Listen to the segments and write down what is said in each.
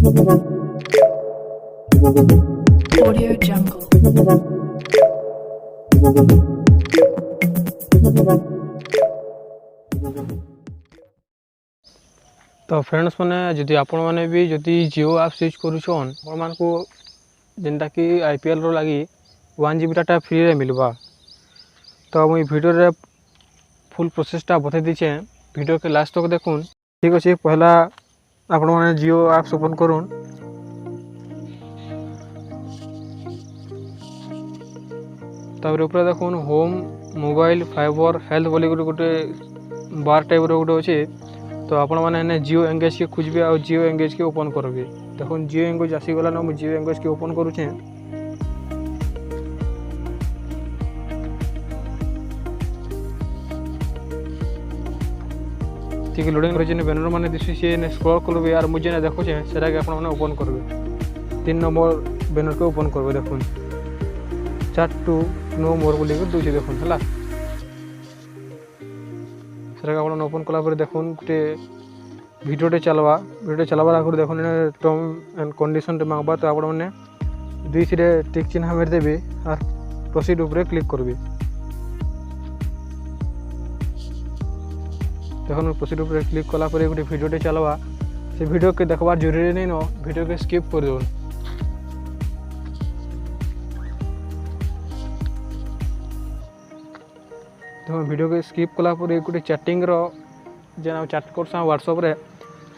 Audio Jungle. तो friends मैंने जदि आपण मैंने भी जदि जियो एप्स यूज करूछन मन को जेनटा कि आईपीएल रो लगी 1 GB डाटा फ्री रे मिलवा। तो मुझे वीडियो रे फुल प्रोसेसटा बता दीचे, वीडियो के लास्ट तक देखुन। ठीक अच्छे, पहला आपण मैंने जियो एप्स ओपन करूँ। तापर ऊपर देखुन होम मोबाइल फाइबर हेल्थ बोली गोटे बार टाइप रो गोटे अच्छे। तो आपण मैंने जियो एंगेज के खोजे और जियो एंगेज के ओपन करेंगे। देखो जियो एंगेज आसीगला ना, जियो एंगेज के ओपन करुचे। ठीक लोडिंग रही बैनर मैंने दिशे स्क्रॉल करेंगे यार मुझे देखुचे से ओपन करेंगे। 3 नंबर बैनर के ओपन करेंगे। देखुन चैट टू नो मोर बोली दूसरी देखुन है सेटा आप ओपन कलापर देखुन गोटे भिडियोटे चलवा आगे देखुन टर्म एंड कंडीशन मांगबा। तो आप दुईसी टिक चिन्ह मारिदेवे और प्रोसीड उपरे क्लिक करेंगे। देखो प्रोसीड उपरे क्लिक कलापर गोटे भिडियोटे चलवा, से भिडियो के देखबार जरूरी नहीं न, भिडियो के स्किप कर दो। देखो वीडियो के स्किप कलापर गोटे चैटिंग जेन चैट कर व्हाट्सएप रे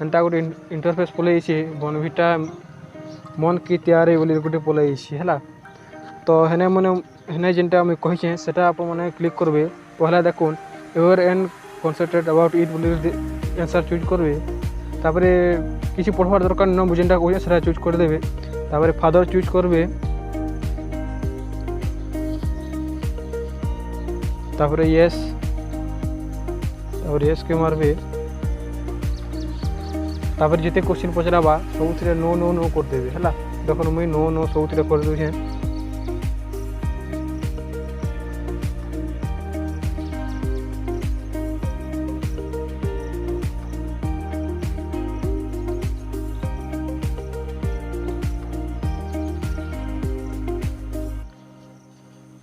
एंता गोटे इंटरफेस पलैसी बनविटा मन की तैयारी बोली गोटे पलैसी है। तो हेने मैंने हेने जेनटा मुझे कही सेटा आप मैंने क्लिक करेंगे। पहला देखुन ever and concentrate about it बोली आंसर चूज करेंगे। तापर किसी पढ़वार दरकार न मुझे जेनटा कहे सेटा चूज करदेवे। तापर फादर चूज करेंगे। तापर येस और येस के मारबे। तापर जिते क्वेश्चन पचराबा सब नो नो नो करदेवे है। देखो मुझे नो नो सब कर दूचे।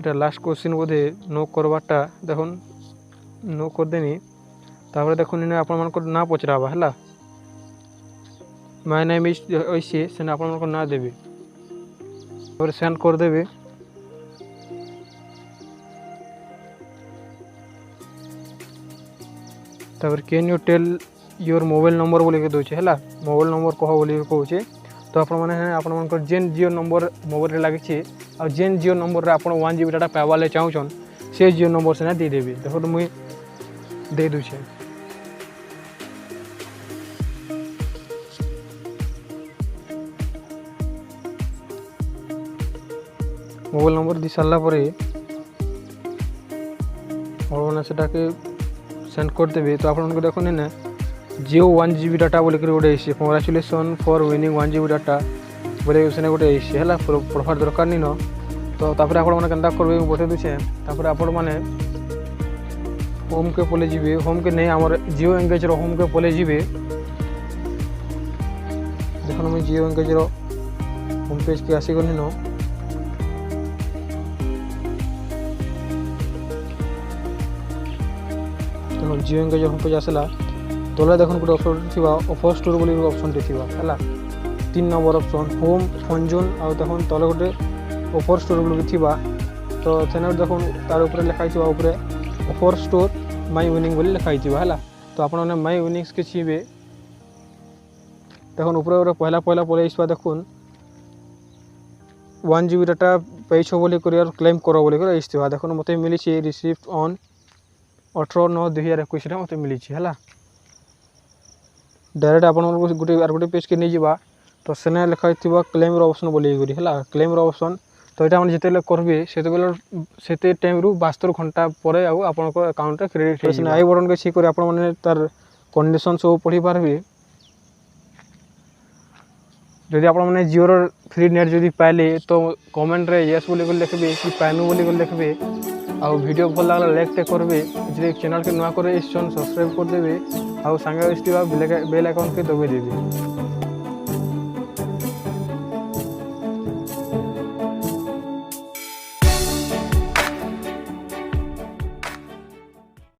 लास्ट क्वेश्चन बोधे नो करवाटा देखुन नो करदेनी। तापर देखुन आप ना पचराबा है माय नेम इज ऐसे से आप ना देवे। और सेंड करदेवे। तापर can you tell your mobile number बोलिके दूचे है। मोबाइल नंबर कह बोली कहे। तो आप जेन जियो नंबर मोबाइल लगी और जेन जियो नंबर रे आप 1 GB डाटा पाइबाले चाहून से जियो नंबर से देदेवी। देखो तो मुझे दे दूचे। मोबाइल नंबर दी सारा पर से सेंड करदेवी। तो आप देखो ना जियो 1 GB डाटा बोलिक गोटे कंग्राचुलेसन फॉर विनिंग 1 GB डाटा बोले उसने गोटे है पढ़वार दरकार नहीं न। तो तापर आप केन्ता करेंगे बता दूचे। तापर आप होम के पले जी, होम के नहीं आमर जियो एंगेज होम के पले जी। देखो मुझे जियो एंगेज होम पेज के आसीगली न। देखो जियो एंगेज होम पेज आसला। तले देखो गोटे ऑप्शन थी ऑफर स्टोर बोली ऑप्शन टी थी है। 3 नंबर ऑप्शन होम फंजोन आ देखो तले गोटे ऑफर स्टोर बोली थी। तो से देखो तार ऊपर लिखाई ऊपर ऑफर स्टोर माई विनिंग बोली लिखाई है। तो आप माई विनिंग्स के छीबे। देखो ऊपर पहला पहला पलैस देखुन 1 GB डाटा पैछ बोली क्लेम कर बोली देखो मत मिली रिसीव्ड ऑन 18/9/2021 मत मिली है। डायरेक्ट आप गोटे पेज के नहीं जावा। तो सेने लिखाई क्लेम ऑप्शन बोली है। क्लेम ऑप्शन तो यहाँ मैंने जिते करेंगे से टाइम रू 72 घंटा पर आप अकाउंट क्रेडिट आई बटन के छिक आप तार कंडीशन सब पढ़ी पारे। जदि आप जियोर फ्री नेट जदि पाइले तो कमेंट रे येस बोली लिखे कि पाइनु बोली लिखे। आ वीडियो भल लगा लाइक करेंगे। जो चैनल के नुआ करे सब्सक्राइब करदेवे। आ सांगे बेल आइकन के दबाई देवे।